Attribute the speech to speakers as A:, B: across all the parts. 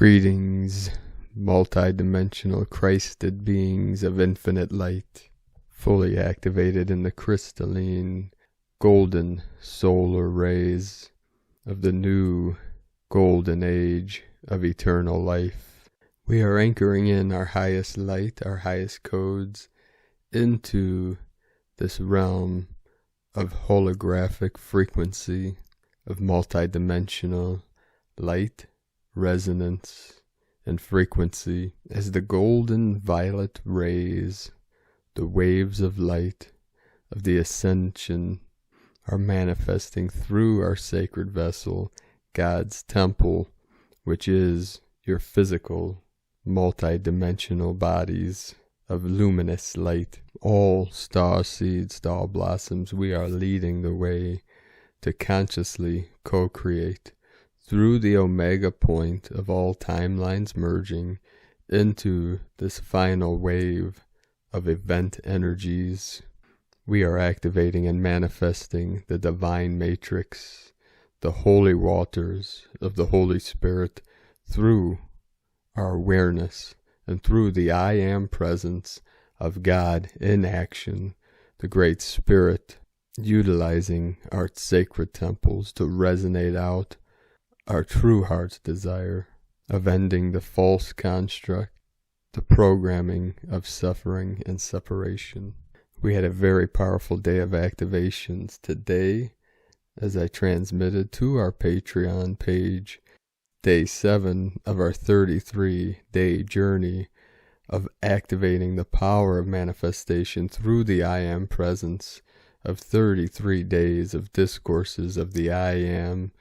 A: Greetings, multi-dimensional Christed beings of infinite light, fully activated in the crystalline, golden solar rays of the new golden age of eternal life. We are anchoring in our highest light, our highest codes, into this realm of holographic frequency, of multi-dimensional light, resonance, and frequency, as the golden violet rays, the waves of light of the ascension, are manifesting through our sacred vessel, God's temple, which is your physical, multi-dimensional bodies of luminous light. All star seeds, star blossoms, we are leading the way to consciously co-create through the omega point of all timelines merging into this final wave of event energies. We are activating and manifesting the divine matrix, the holy waters of the Holy Spirit through our awareness and through the I Am presence of God in action, the Great Spirit utilizing our sacred temples to resonate out our true heart's desire of ending the false construct, the programming of suffering and separation. We had a very powerful day of activations today as I transmitted to our Patreon page day 7 of our 33-day journey of activating the power of manifestation through the I Am presence of 33 days of discourses of the I Am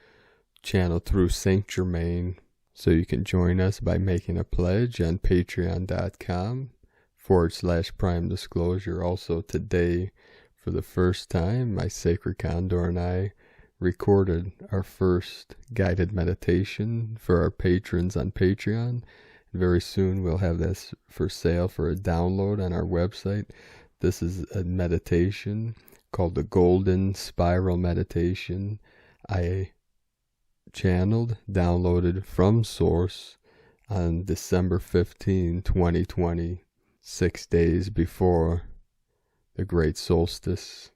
A: channel through Saint Germain. So you can join us by making a pledge on patreon.com/prime disclosure. Also today, for the first time, my Sacred Condor and I recorded our first guided meditation for our patrons on Patreon. Very soon we'll have this for sale for a download on our website. This is a meditation called the Golden Spiral Meditation. I channeled, downloaded from source on December 15, 2020, 6 days before the great solstice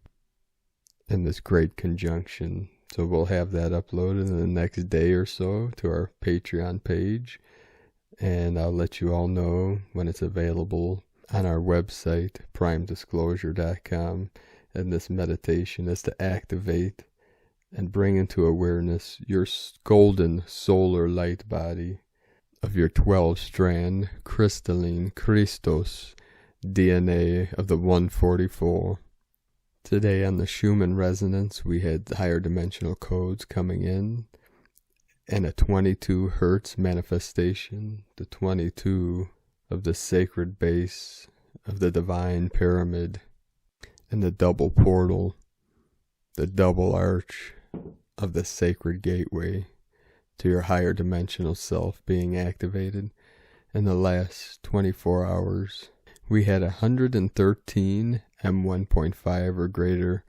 A: and this great conjunction. So we'll have that uploaded in the next day or so to our Patreon page, and I'll let you all know when it's available on our website, primedisclosure.com. And this meditation is to activate and bring into awareness your golden solar light body of your 12-strand crystalline Christos DNA of the 144. Today on the Schumann resonance, we had higher dimensional codes coming in and a 22 hertz manifestation, the 22 of the sacred base of the divine pyramid, and the double portal, the double arch of the sacred gateway to your higher dimensional self being activated. In the last 24 hours, we had 113 M1.5 or greater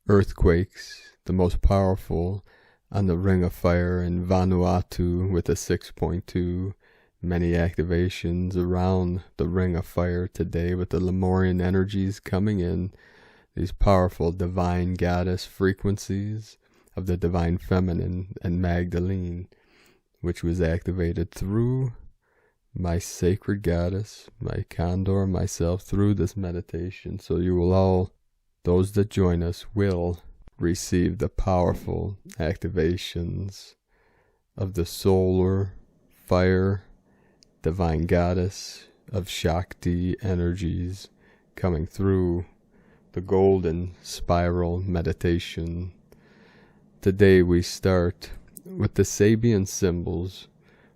A: earthquakes, the most powerful on the Ring of Fire in Vanuatu with a 6.2. Many activations around the Ring of Fire today with the Lemurian energies coming in, these powerful divine goddess frequencies of the divine feminine and Magdalene, which was activated through my sacred goddess, my condor, myself, through this meditation. So you will all, those that join us, will receive the powerful activations of the solar fire divine goddess of Shakti energies coming through the golden spiral meditation. Today we start with the Sabian Symbols.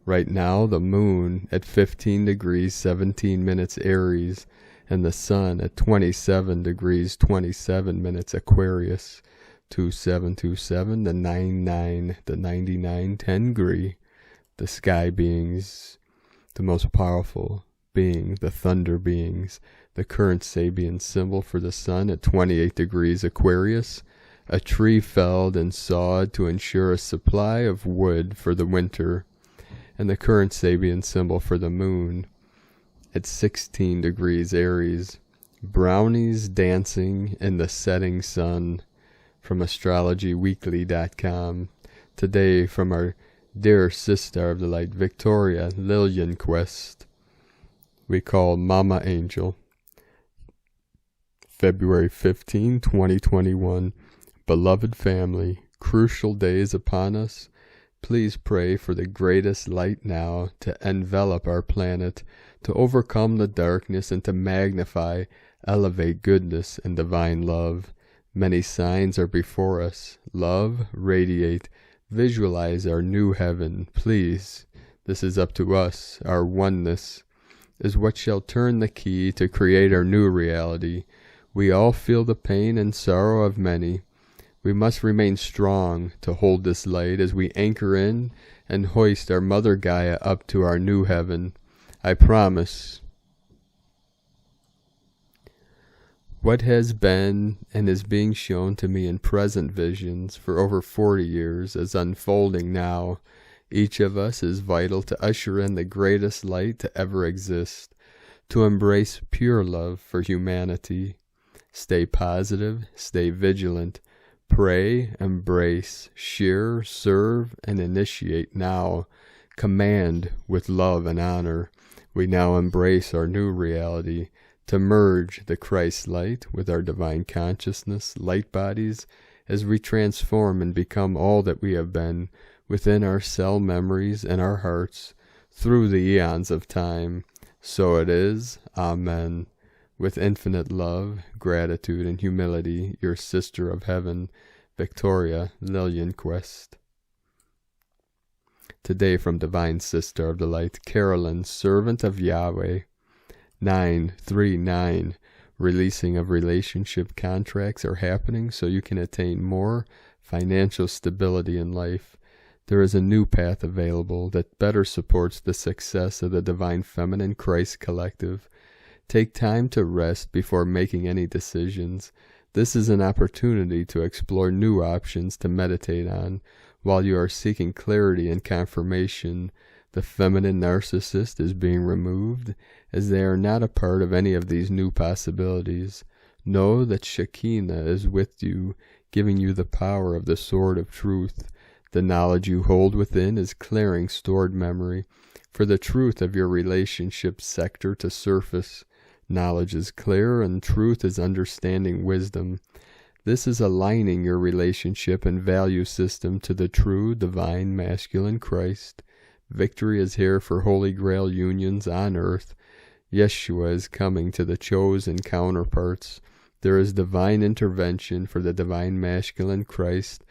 A: Right now the moon at 15 degrees 17 minutes Aries and the sun at 27 degrees 27 minutes Aquarius. 2727, the 99, the 99, 10 degree, the sky beings, the most powerful being, the thunder beings, the current Sabian symbol for the sun at 28 degrees Aquarius, a tree felled and sawed to ensure a supply of wood for the winter, and the current Sabian symbol for the moon at 16 degrees Aries. Brownies dancing in the setting sun from astrologyweekly.com. Today from our dear sister of the light, Victoria Lillianquist, we call Mama Angel. February 15, 2021. Beloved family, crucial days upon us. Please pray for the greatest light now to envelop our planet, to overcome the darkness and to magnify, elevate goodness and divine love. Many signs are before us. Love, radiate, visualize our new heaven. Please, this is up to us. Our oneness is what shall turn the key to create our new reality. We all feel the pain and sorrow of many. We must remain strong to hold this light as we anchor in and hoist our Mother Gaia up to our new heaven. I promise. What has been and is being shown to me in present visions for over 40 years is unfolding now. Each of us is vital to usher in the greatest light to ever exist, to embrace pure love for humanity. Stay positive, stay vigilant. Pray, embrace, share, serve, and initiate now. Command with love and honor. We now embrace our new reality to merge the Christ light with our divine consciousness, light bodies, as we transform and become all that we have been within our cell memories and our hearts through the eons of time. So it is. Amen. With infinite love, gratitude, and humility, your sister of heaven, Victoria Lillianquist. Today from Divine Sister of the Light, Carolyn, Servant of Yahweh. 939. Releasing of relationship contracts are happening so you can attain more financial stability in life. There is a new path available that better supports the success of the Divine Feminine Christ Collective. Take time to rest before making any decisions. This is an opportunity to explore new options to meditate on while you are seeking clarity and confirmation. The feminine narcissist is being removed, as they are not a part of any of these new possibilities. Know that Shekinah is with you, giving you the power of the sword of truth. The knowledge you hold within is clearing stored memory for the truth of your relationship sector to surface. Knowledge is clear and truth is understanding wisdom. This is aligning your relationship and value system to the true divine masculine Christ. Victory is here for Holy Grail unions on earth. Yeshua is coming to the chosen counterparts. There is divine intervention for the divine masculine Christ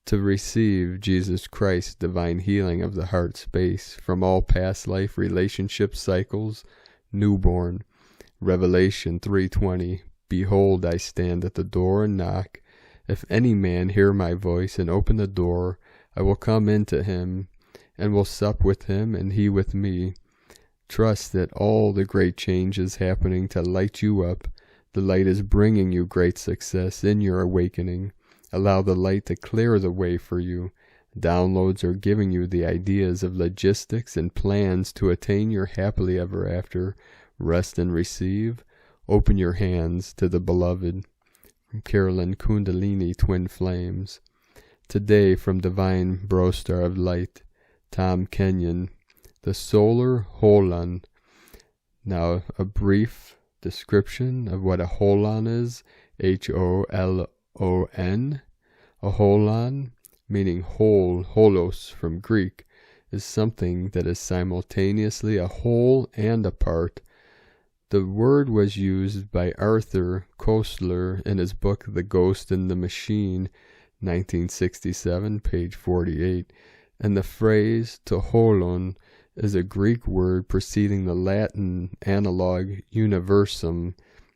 A: to receive Jesus Christ's divine healing of the heart space from all past life relationship cycles, newborn. Revelation 3:20. Behold, I stand at the door and knock. If any man hear my voice and open the door, I will come into him, and will sup with him, and he with me. Trust that all the great change is happening to light you up. The light is bringing you great success in your awakening. Allow the light to clear the way for you. Downloads are giving you the ideas of logistics and plans to attain your happily ever after. Rest and receive. Open your hands to the beloved. From Carolyn Kundalini Twin Flames. Today from Divine Brostar of Light, Tom Kenyon, the Solar Holon. Now a brief description of what a Holon is. Holon. A Holon, meaning whole, holos from Greek, is something that is simultaneously a whole and a part. The word was used by Arthur Koestler in his book The Ghost and the Machine, 1967, page 48, and the phrase to holon is a Greek word preceding the Latin analog universum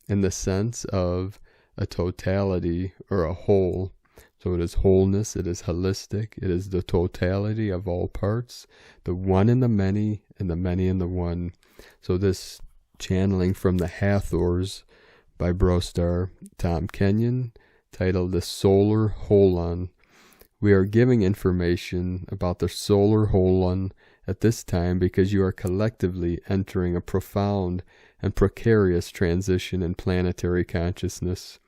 A: in the sense of a totality or a whole. So it is wholeness, it is holistic, it is the totality of all parts, the one in the many, and the many in the one. So this channeling from the Hathors by Brostar, Tom Kenyon, titled The Solar Holon. We are giving information about the Solar Holon at this time because you are collectively entering a profound and precarious transition in planetary consciousness.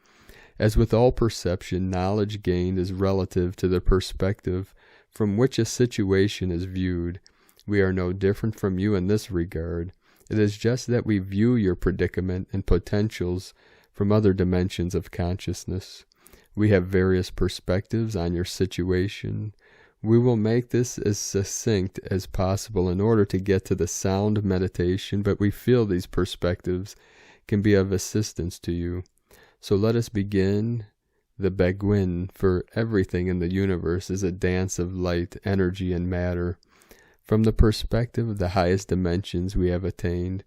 A: As with all perception, knowledge gained is relative to the perspective from which a situation is viewed. We are no different from you in this regard. It is just that we view your predicament and potentials from other dimensions of consciousness. We have various perspectives on your situation. We will make this as succinct as possible in order to get to the sound meditation, but we feel these perspectives can be of assistance to you. So let us begin the Beguine, for everything in the universe is a dance of light, energy, and matter. From the perspective of the highest dimensions we have attained,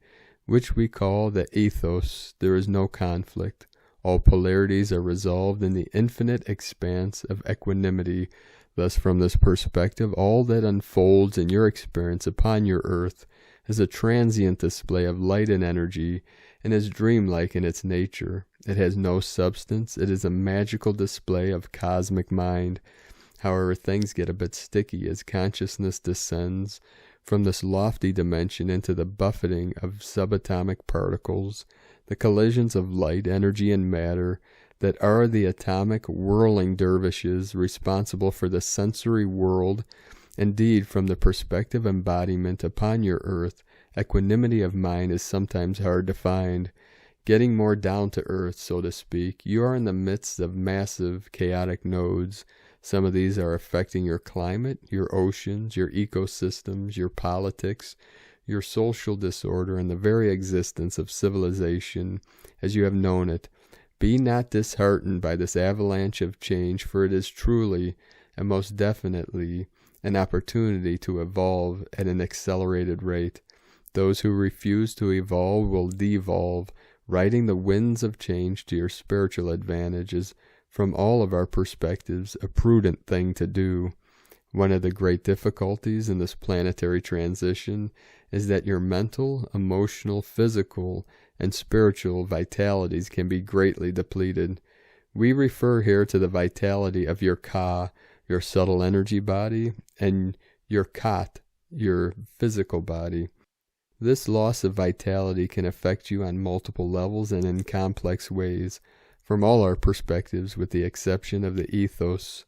A: which we call the ethos, there is no conflict. All polarities are resolved in the infinite expanse of equanimity. Thus, from this perspective, all that unfolds in your experience upon your earth is a transient display of light and energy, and is dreamlike in its nature. It has no substance. It is a magical display of cosmic mind. However, things get a bit sticky as consciousness descends from this lofty dimension into the buffeting of subatomic particles, the collisions of light, energy, and matter that are the atomic whirling dervishes responsible for the sensory world. Indeed, from the perspective embodiment upon your earth, equanimity of mind is sometimes hard to find. Getting more down to earth, so to speak, you are in the midst of massive, chaotic nodes. Some of these are affecting your climate, your oceans, your ecosystems, your politics, your social disorder, and the very existence of civilization as you have known it. Be not disheartened by this avalanche of change, for it is truly and most definitely an opportunity to evolve at an accelerated rate. Those who refuse to evolve will devolve. Riding the winds of change to your spiritual advantage is, from all of our perspectives, a prudent thing to do. One of the great difficulties in this planetary transition is that your mental, emotional, physical, and spiritual vitalities can be greatly depleted. We refer here to the vitality of your Ka, your subtle energy body, and your Kat, your physical body. This loss of vitality can affect you on multiple levels and in complex ways. From all our perspectives, with the exception of the ethos,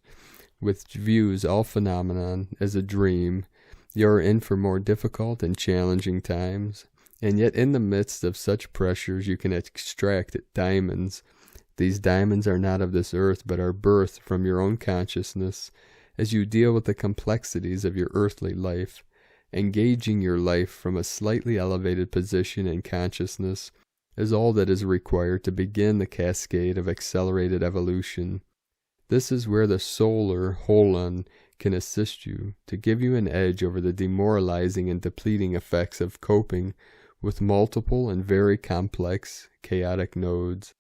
A: which views all phenomenon as a dream, you are in for more difficult and challenging times. And yet in the midst of such pressures you can extract diamonds. These diamonds are not of this earth, but are birthed from your own consciousness as you deal with the complexities of your earthly life. Engaging your life from a slightly elevated position in consciousness is all that is required to begin the cascade of accelerated evolution. This is where the Solar Holon can assist you, to give you an edge over the demoralizing and depleting effects of coping with multiple and very complex, chaotic nodes.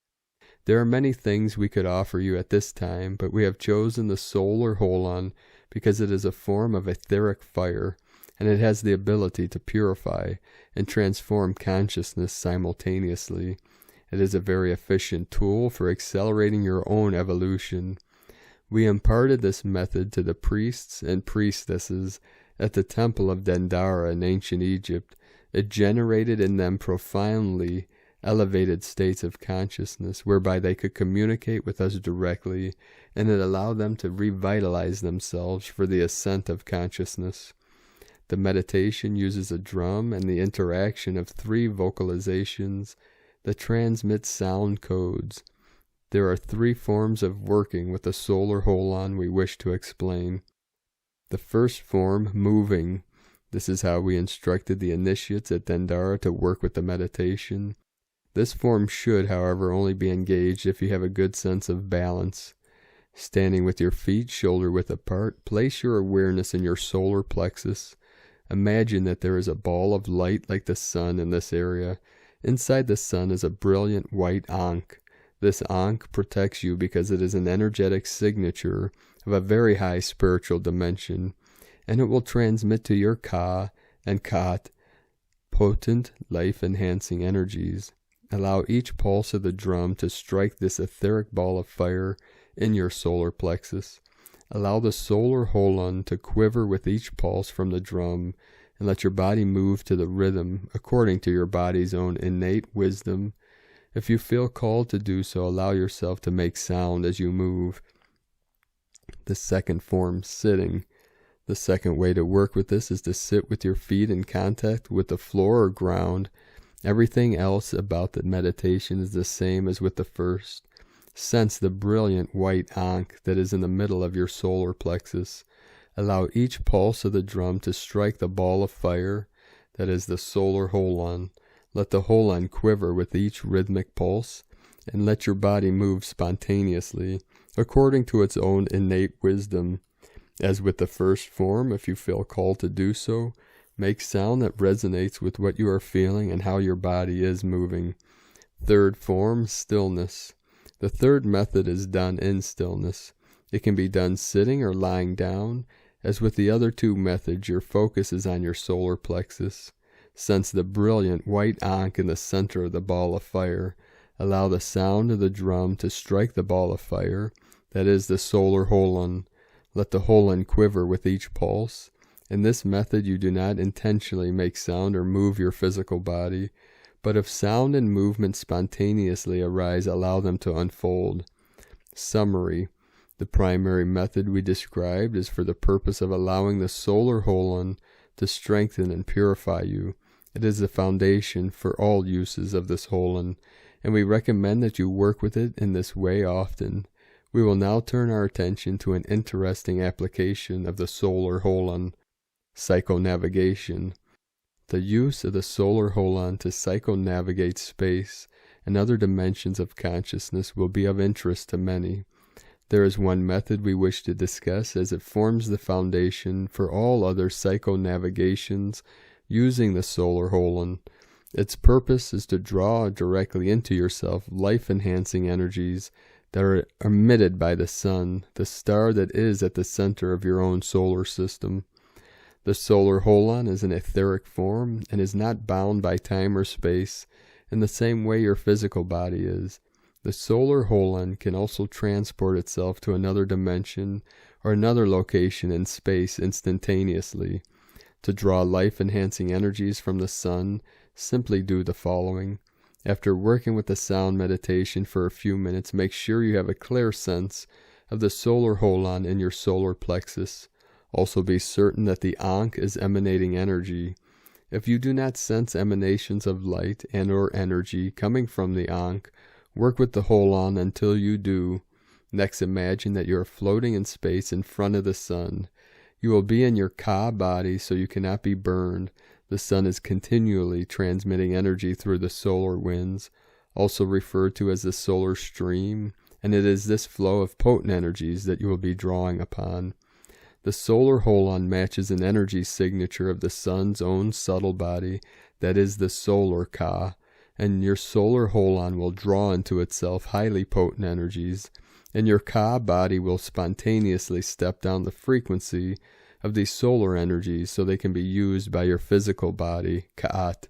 A: There are many things we could offer you at this time, but we have chosen the Solar Holon because it is a form of etheric fire, and it has the ability to purify and transform consciousness simultaneously. It is a very efficient tool for accelerating your own evolution. We imparted this method to the priests and priestesses at the temple of Dendara in ancient Egypt. It generated in them profoundly elevated states of consciousness whereby they could communicate with us directly, and it allowed them to revitalize themselves for the ascent of consciousness. The meditation uses a drum and the interaction of 3 vocalizations that transmit sound codes. There are 3 forms of working with the Solar Holon we wish to explain. The first form, moving. This is how we instructed the initiates at Dendara to work with the meditation. This form should, however, only be engaged if you have a good sense of balance. Standing with your feet shoulder-width apart, place your awareness in your solar plexus. Imagine that there is a ball of light like the sun in this area. Inside the sun is a brilliant white ankh. This ankh protects you because it is an energetic signature of a very high spiritual dimension, and it will transmit to your Ka and Kat potent, life-enhancing energies. Allow each pulse of the drum to strike this etheric ball of fire in your solar plexus. Allow the Solar Holon to quiver with each pulse from the drum and let your body move to the rhythm according to your body's own innate wisdom. If you feel called to do so, allow yourself to make sound as you move. The second form, sitting. The second way to work with this is to sit with your feet in contact with the floor or ground. Everything else about the meditation is the same as with the first. Sense the brilliant white ankh that is in the middle of your solar plexus. Allow each pulse of the drum to strike the ball of fire, that is the Solar Holon. Let the Holon quiver with each rhythmic pulse, and let your body move spontaneously, according to its own innate wisdom. As with the first form, if you feel called to do so, make sound that resonates with what you are feeling and how your body is moving. Third form, stillness. The third method is done in stillness. It can be done sitting or lying down. As with the other two methods, your focus is on your solar plexus. Sense the brilliant white ankh in the center of the ball of fire. Allow the sound of the drum to strike the ball of fire, that is the Solar Holon. Let the Holon quiver with each pulse. In this method, you do not intentionally make sound or move your physical body, but if sound and movement spontaneously arise, allow them to unfold. Summary. The primary method we described is for the purpose of allowing the Solar Holon to strengthen and purify you. It is the foundation for all uses of this Holon, and we recommend that you work with it in this way often. We will now turn our attention to an interesting application of the Solar Holon, psychonavigation. The use of the Solar Holon to psychonavigate space and other dimensions of consciousness will be of interest to many. There is one method we wish to discuss as it forms the foundation for all other psychonavigations using the Solar Holon. Its purpose is to draw directly into yourself life-enhancing energies that are emitted by the sun, the star that is at the center of your own solar system. The Solar Holon is an etheric form and is not bound by time or space in the same way your physical body is. The Solar Holon can also transport itself to another dimension or another location in space instantaneously. To draw life-enhancing energies from the sun, simply do the following. After working with the sound meditation for a few minutes, make sure you have a clear sense of the Solar Holon in your solar plexus. Also be certain that the ankh is emanating energy. If you do not sense emanations of light and or energy coming from the ankh, work with the Holon until you do. Next, imagine that you are floating in space in front of the sun. You will be in your Ka body, so you cannot be burned. The sun is continually transmitting energy through the solar winds, also referred to as the solar stream, and it is this flow of potent energies that you will be drawing upon. The Solar Holon matches an energy signature of the sun's own subtle body, that is the solar Ka, and your Solar Holon will draw into itself highly potent energies, and your Ka body will spontaneously step down the frequency of these solar energies so they can be used by your physical body, Ka'at.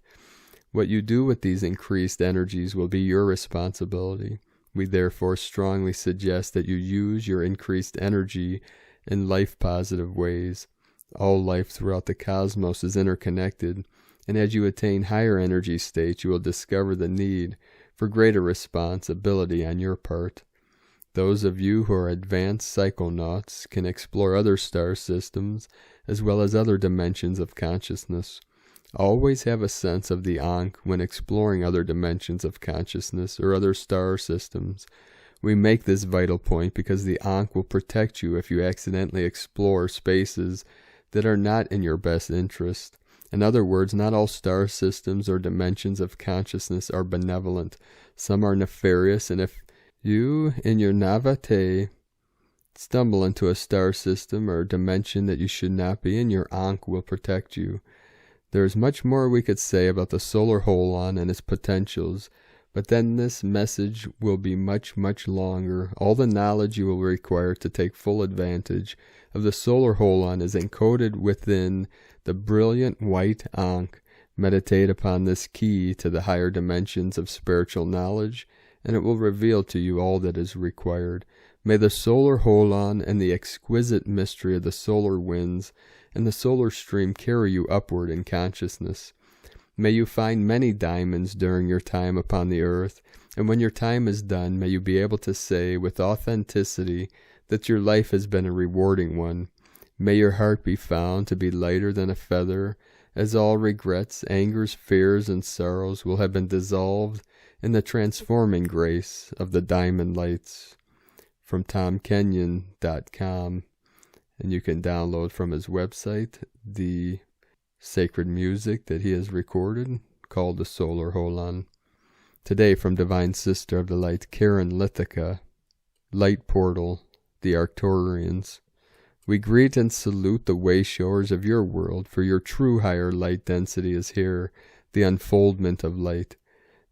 A: What you do with these increased energies will be your responsibility. We therefore strongly suggest that you use your increased energy in life-positive ways. All life throughout the cosmos is interconnected, and as you attain higher energy states, you will discover the need for greater responsibility on your part. Those of you who are advanced psychonauts can explore other star systems as well as other dimensions of consciousness. Always have a sense of the ankh when exploring other dimensions of consciousness or other star systems. We make this vital point because the ankh will protect you if you accidentally explore spaces that are not in your best interest. In other words, not all star systems or dimensions of consciousness are benevolent. Some are nefarious, and if you, in your Navate, stumble into a star system or dimension that you should not be in, your ankh will protect you. There is much more we could say about the Solar Holon and its potentials, but then this message will be much, much longer. All the knowledge you will require to take full advantage of the Solar Holon is encoded within the brilliant white ankh. Meditate upon this key to the higher dimensions of spiritual knowledge, and it will reveal to you all that is required. May the Solar Holon and the exquisite mystery of the solar winds and the solar stream carry you upward in consciousness. May you find many diamonds during your time upon the earth, and when your time is done, may you be able to say with authenticity that your life has been a rewarding one. May your heart be found to be lighter than a feather, as all regrets, angers, fears, and sorrows will have been dissolved in the transforming grace of the diamond lights. From TomKenyon.com, and you can download from his website the sacred music that he has recorded called the Solar Holon. Today from Divine Sister of the Light, Karen Lithica, Light Portal, the Arcturians. We greet and salute the wayshowers of your world, for your true higher light density is here, the unfoldment of light.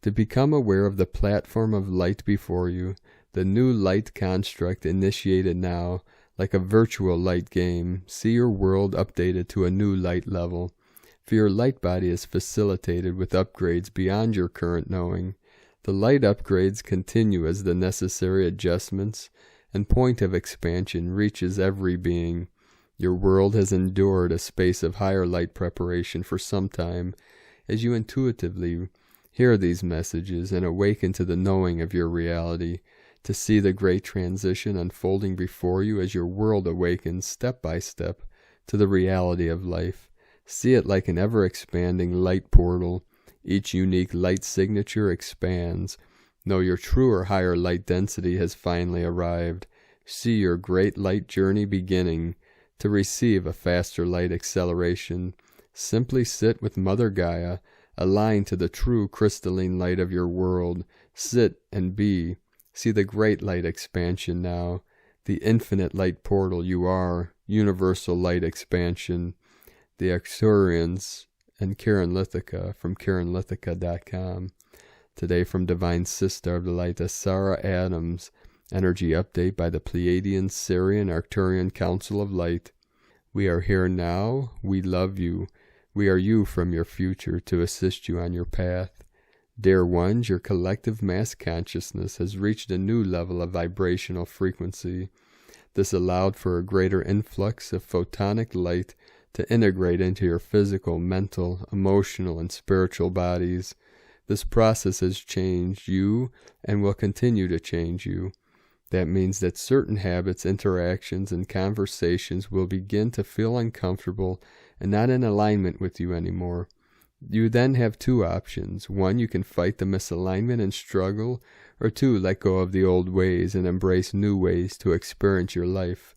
A: To become aware of the platform of light before you, the new light construct initiated now, like a virtual light game, see your world updated to a new light level, for your light body is facilitated with upgrades beyond your current knowing. The light upgrades continue as the necessary adjustments and point of expansion reaches every being. Your world has endured a space of higher light preparation for some time, as you intuitively hear these messages and awaken to the knowing of your reality, to see the great transition unfolding before you as your world awakens step by step to the reality of life. See it like an ever-expanding light portal. Each unique light signature expands. Know your truer higher light density has finally arrived. See your great light journey beginning. To receive a faster light acceleration, simply sit with Mother Gaia, aligned to the true crystalline light of your world. Sit and be. See the great light expansion now, the infinite light portal you are, universal light expansion. The Arcturians and Karen Lithica from KarenLithica.com. Today from Divine Sister of the Light, Sarah Adams, energy update by the Pleiadian Syrian Arcturian Council of Light. We are here now, we love you, we are you from your future to assist you on your path. Dear ones, your collective mass consciousness has reached a new level of vibrational frequency. This allowed for a greater influx of photonic light to integrate into your physical, mental, emotional, and spiritual bodies. This process has changed you and will continue to change you. That means that certain habits, interactions, and conversations will begin to feel uncomfortable and not in alignment with you anymore. You then have two options. One, you can fight the misalignment and struggle, or two, let go of the old ways and embrace new ways to experience your life.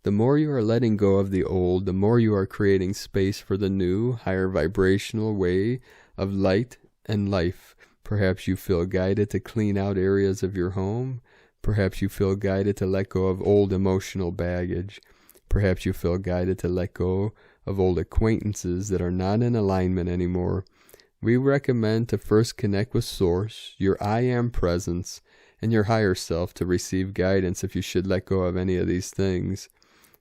A: The more you are letting go of the old, the more you are creating space for the new, higher vibrational way of light and life. Perhaps you feel guided to clean out areas of your home. Perhaps you feel guided to let go of old emotional baggage. Perhaps you feel guided to let go of old acquaintances that are not in alignment anymore. We recommend to first connect with Source, your I Am presence, and your higher self to receive guidance if you should let go of any of these things.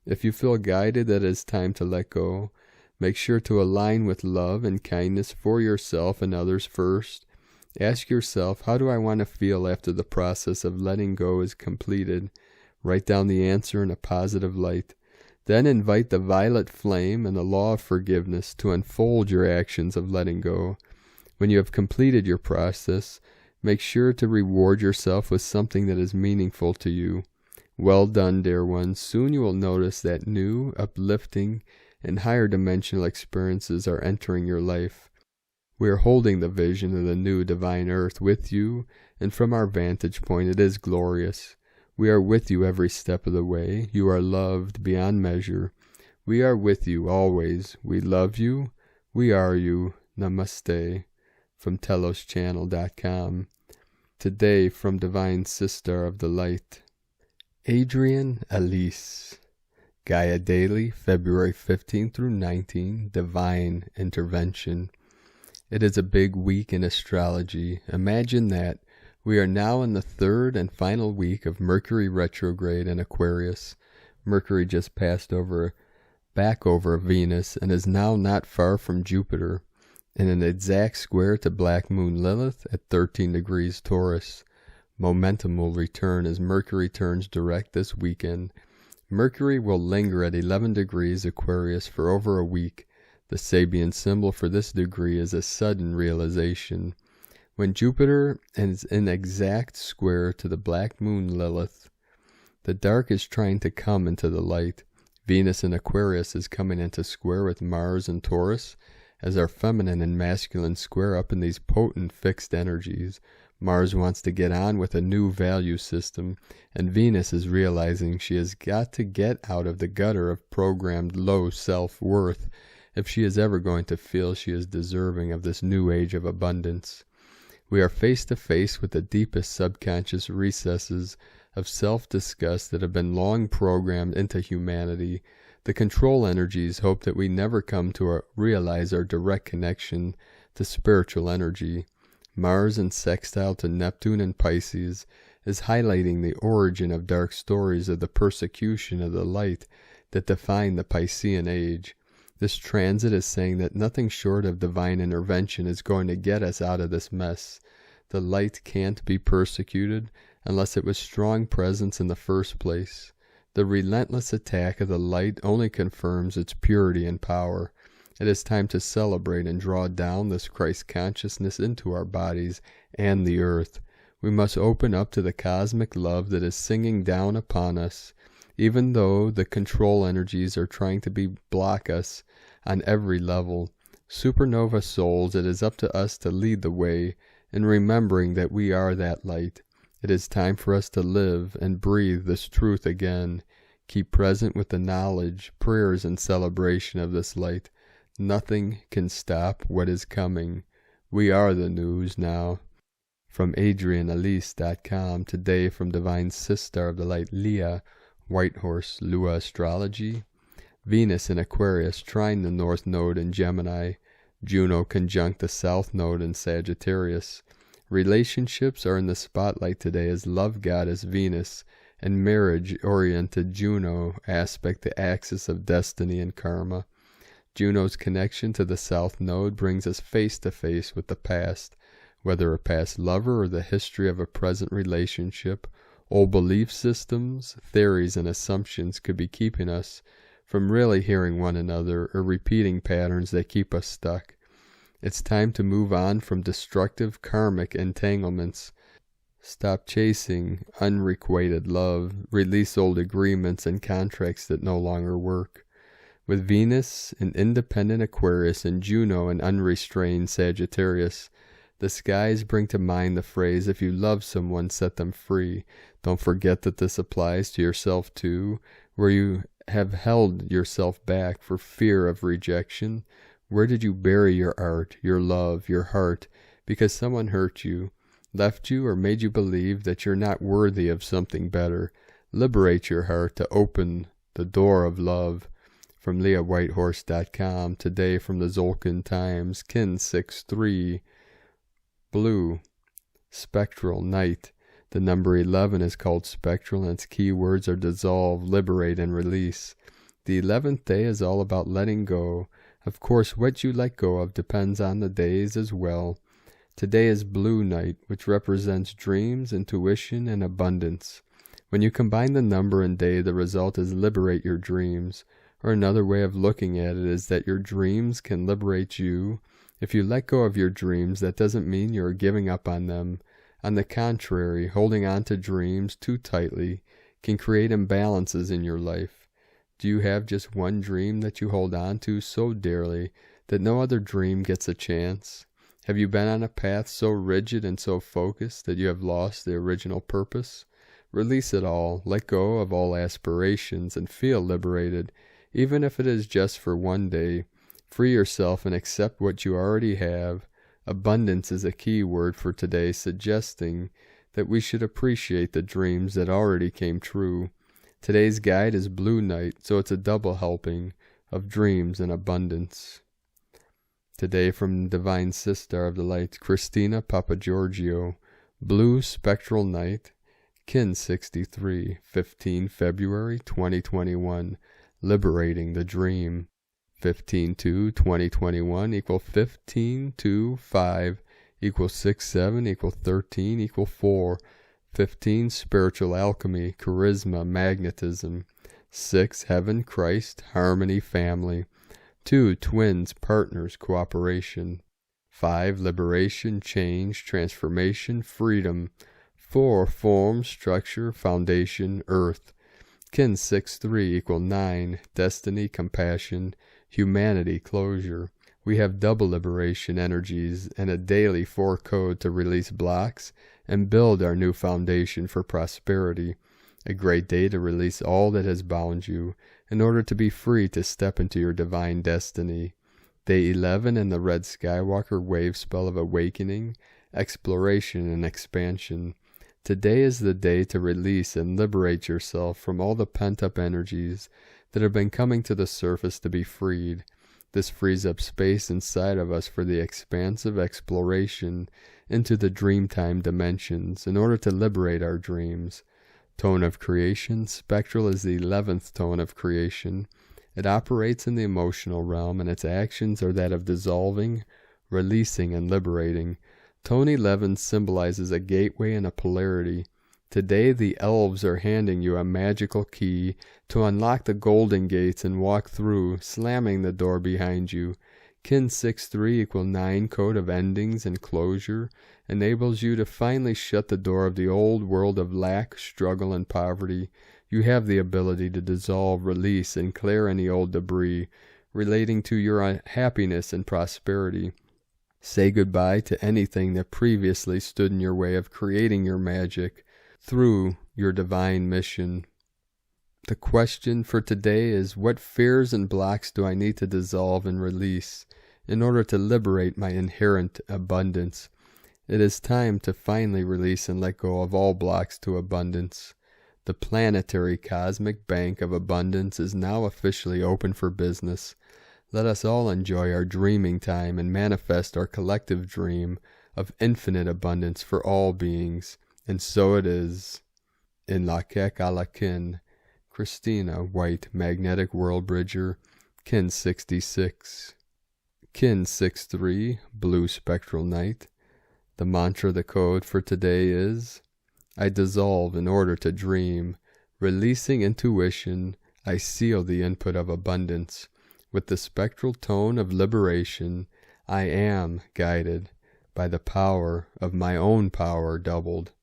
A: If you feel guided that it is time to let go, make sure to align with love and kindness for yourself and others first. Ask yourself, how do I want to feel after the process of letting go is completed? Write down the answer in a positive light. Then invite the violet flame and the law of forgiveness to unfold your actions of letting go. When you have completed your process, make sure to reward yourself with something that is meaningful to you. Well done, dear ones. Soon you will notice that new, uplifting, and higher dimensional experiences are entering your life. We are holding the vision of the new divine earth with you, and from our vantage point it is glorious. We are with you every step of the way. You are loved beyond measure. We are with you always. We love you. We are you. Namaste. From TelosChannel.com. Today from Divine Sister of the Light, Adrian Elise. Gaia Daily, February 15 through 19. Divine Intervention. It is a big week in astrology. Imagine that. We are now in the third and final week of Mercury retrograde in Aquarius. Mercury just passed back over Venus and is now not far from Jupiter, in an exact square to Black Moon Lilith at 13 degrees Taurus. Momentum will return as Mercury turns direct this weekend. Mercury will linger at 11 degrees Aquarius for over a week. The Sabian symbol for this degree is a sudden realization. When Jupiter is in exact square to the black moon Lilith, the dark is trying to come into the light. Venus in Aquarius is coming into square with Mars and Taurus, as our feminine and masculine square up in these potent fixed energies. Mars wants to get on with a new value system, and Venus is realizing she has got to get out of the gutter of programmed low self-worth if she is ever going to feel she is deserving of this new age of abundance. We are face to face with the deepest subconscious recesses of self-disgust that have been long programmed into humanity. The control energies hope that we never come to realize our direct connection to spiritual energy. Mars in sextile to Neptune and Pisces is highlighting the origin of dark stories of the persecution of the light that define the Piscean age. This transit is saying that nothing short of divine intervention is going to get us out of this mess. The light can't be persecuted unless it was strong presence in the first place. The relentless attack of the light only confirms its purity and power. It is time to celebrate and draw down this Christ consciousness into our bodies and the earth. We must open up to the cosmic love that is singing down upon us, even though the control energies are trying to block us on every level. Supernova souls, it is up to us to lead the way in remembering that we are that light. It is time for us to live and breathe this truth again. Keep present with the knowledge, prayers, and celebration of this light. Nothing can stop what is coming. We are the news now. From AdrianAlise.com, today from Divine Sister of the Light Leah, White Horse Lua Astrology. Venus in Aquarius trine the North Node in Gemini. Juno conjunct the South Node in Sagittarius. Relationships are in the spotlight today as love goddess Venus and marriage-oriented Juno aspect the axis of destiny and karma. Juno's connection to the South Node brings us face to face with the past, whether a past lover or the history of a present relationship. Old belief systems, theories, and assumptions could be keeping us from really hearing one another or repeating patterns that keep us stuck. It's time to move on from destructive karmic entanglements. Stop chasing unrequited love. Release old agreements and contracts that no longer work. With Venus in independent Aquarius and Juno in unrestrained Sagittarius, the skies bring to mind the phrase, if you love someone, set them free. Don't forget that this applies to yourself too, where you have held yourself back for fear of rejection. Where did you bury your art, your love, your heart, because someone hurt you, left you, or made you believe that you're not worthy of something better? Liberate your heart to open the door of love. From LeahWhitehorse.com, today from the Zolkin Times, Kin 6-3, Blue, Spectral, Night. The number 11 is called spectral, and its keywords are dissolve, liberate, and release. The 11th day is all about letting go. Of course, what you let go of depends on the days as well. Today is Blue Night, which represents dreams, intuition, and abundance. When you combine the number and day, the result is liberate your dreams. Or another way of looking at it is that your dreams can liberate you. If you let go of your dreams, that doesn't mean you're giving up on them. On the contrary, holding on to dreams too tightly can create imbalances in your life. Do you have just one dream that you hold on to so dearly that no other dream gets a chance? Have you been on a path so rigid and so focused that you have lost the original purpose? Release it all, let go of all aspirations, and feel liberated. Even if it is just for one day, free yourself and accept what you already have. Abundance is a key word for today, suggesting that we should appreciate the dreams that already came true. Today's guide is Blue Night, so it's a double helping of dreams and abundance. Today from Divine Sister of the Light, Christina Papagiorgio, Blue Spectral Night, Kin 63, 15 February 2021. Liberating the Dream. 15-2-2021 equal 15-2-5 equal 6-7 equal 13 equal 4. 15 Spiritual alchemy, charisma, magnetism. 6. Heaven, Christ, harmony, family. 2. Twins, partners, cooperation. 5. Liberation, change, transformation, freedom. 4. Form, structure, foundation, earth. Kin 6-3 equal 9. Destiny, compassion, humanity, closure. We have double liberation energies and a daily 4 code to release blocks and build our new foundation for prosperity. A great day to release all that has bound you in order to be free to step into your divine destiny. Day 11 in the Red Skywalker wave spell of awakening, exploration, and expansion. Today is the day to release and liberate yourself from all the pent-up energies that have been coming to the surface to be freed. This frees up space inside of us for the expansive exploration into the dreamtime dimensions in order to liberate our dreams. Tone of creation, spectral is the 11th tone of creation. It operates in the emotional realm, and its actions are that of dissolving, releasing, and liberating. Tone 11 symbolizes a gateway and a polarity. Today the elves are handing you a magical key to unlock the golden gates and walk through, slamming the door behind you. Kin 6-3 equal 9 code of endings and closure enables you to finally shut the door of the old world of lack, struggle, and poverty. You have the ability to dissolve, release, and clear any old debris relating to your happiness and prosperity. Say goodbye to anything that previously stood in your way of creating your magic through your divine mission. The question for today is, what fears and blocks do I need to dissolve and release in order to liberate my inherent abundance? It is time to finally release and let go of all blocks to abundance. The planetary cosmic bank of abundance is now officially open for business. Let us all enjoy our dreaming time and manifest our collective dream of infinite abundance for all beings. And so it is. In Lakek Alakin, Christina, White, Magnetic World Bridger, Kin 66. Kin 6-3, Blue Spectral Night. The mantra, the code for today is, I dissolve in order to dream. Releasing intuition, I seal the input of abundance. With the spectral tone of liberation, I am guided by the power of my own power doubled.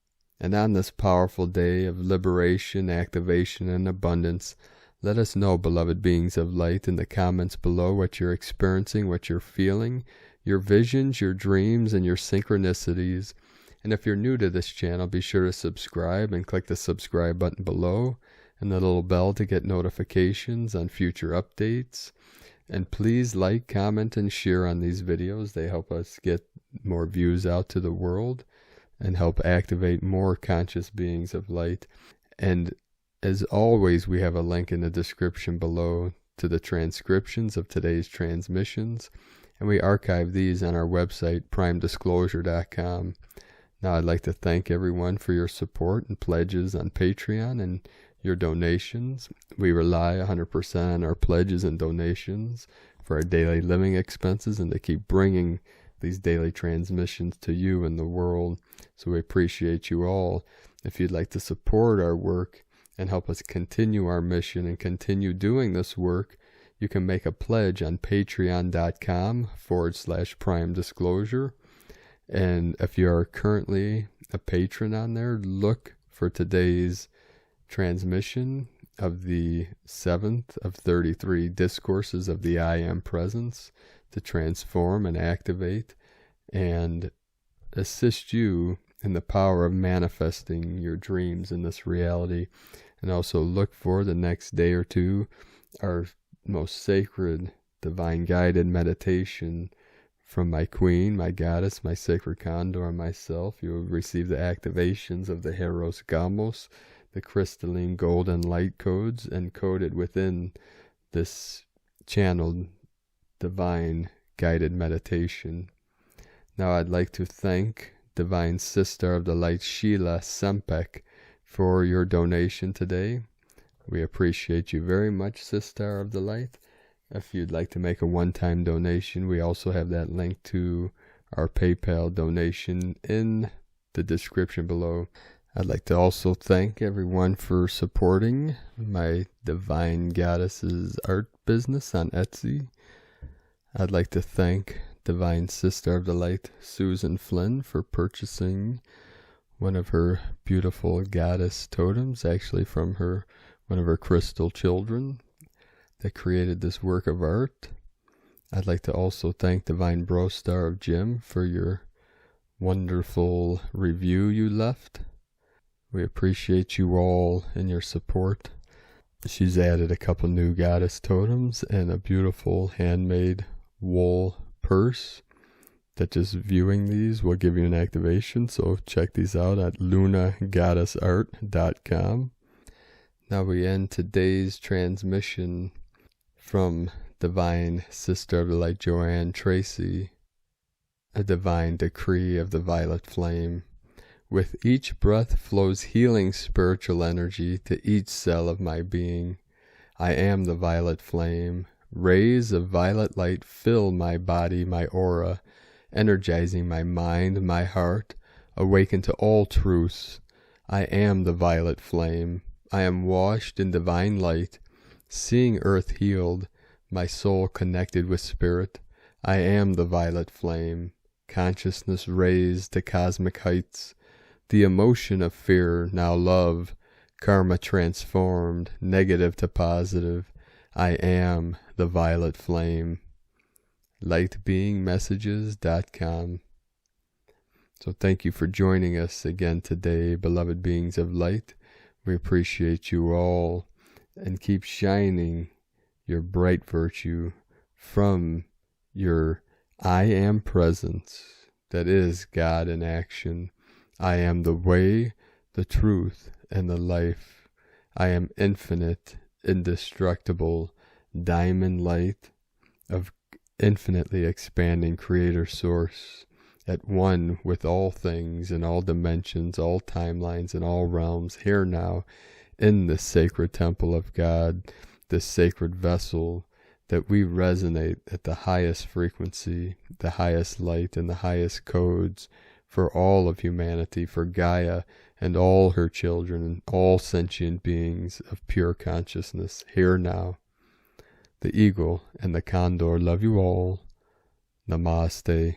A: And on this powerful day of liberation, activation, and abundance, let us know, beloved beings of light, in the comments below what you're experiencing, what you're feeling, your visions, your dreams, and your synchronicities. And if you're new to this channel, be sure to subscribe and click the subscribe button below and the little bell to get notifications on future updates. And please like, comment, and share on these videos. They help us get more views out to the world and help activate more conscious beings of light. And as always, we have a link in the description below to the transcriptions of today's transmissions, and we archive these on our website, primedisclosure.com. Now I'd like to thank everyone for your support and pledges on Patreon and your donations. We rely 100% on our pledges and donations for our daily living expenses and to keep bringing these daily transmissions to you and the world. So we appreciate you all. If you'd like to support our work and help us continue our mission and continue doing this work, you can make a pledge on patreon.com/prime disclosure. And if you are currently a patron on there, look for today's transmission of the 7th of 33 discourses of the I Am Presence to transform and activate and assist you in the power of manifesting your dreams in this reality. And also look for the next day or two our most sacred divine guided meditation from my queen, my goddess, my sacred condor, and myself. You will receive the activations of the Heros Gamos, the crystalline golden light codes encoded within this channeled divine guided meditation. Now I'd like to thank Divine Sister of the Light Sheila Sempek for your donation today. We appreciate you very much, Sister of the Light. If you'd like to make a one-time donation, we also have that link to our PayPal donation in the description below. I'd like to also thank everyone for supporting my Divine Goddesses art business on Etsy. I'd like to thank Divine Sister of the Light, Susan Flynn, for purchasing one of her beautiful goddess totems, actually from one of her crystal children that created this work of art. I'd like to also thank Divine Brostar of Jim for your wonderful review you left. We appreciate you all and your support. She's added a couple new goddess totems and a beautiful handmade wool purse that just viewing these will give you an activation. So check these out at lunagoddessart.com. Now we end today's transmission from Divine Sister of the Light Joanne Tracy, a divine decree of the violet flame. With each breath flows healing spiritual energy to each cell of my being. I am the violet flame. Rays of violet light fill my body, my aura, energizing my mind, my heart, awaken to all truths. I am the violet flame. I am washed in divine light, seeing earth healed, my soul connected with spirit. I am the violet flame. Consciousness raised to cosmic heights. The emotion of fear, now love, karma transformed, negative to positive. I am the violet flame. lightbeingmessages.com. So thank you for joining us again today, beloved beings of light. We appreciate you all, and keep shining your bright virtue from your I am presence, that is God in action. I am the way, the truth, and the life. I am infinite, indestructible, diamond light of infinitely expanding creator source, at one with all things in all dimensions, all timelines, and all realms, here now, in the sacred temple of God, this sacred vessel, that we resonate at the highest frequency, the highest light, and the highest codes, for all of humanity, for Gaia and all her children and all sentient beings of pure consciousness, here now. The eagle and the condor love you all. Namaste.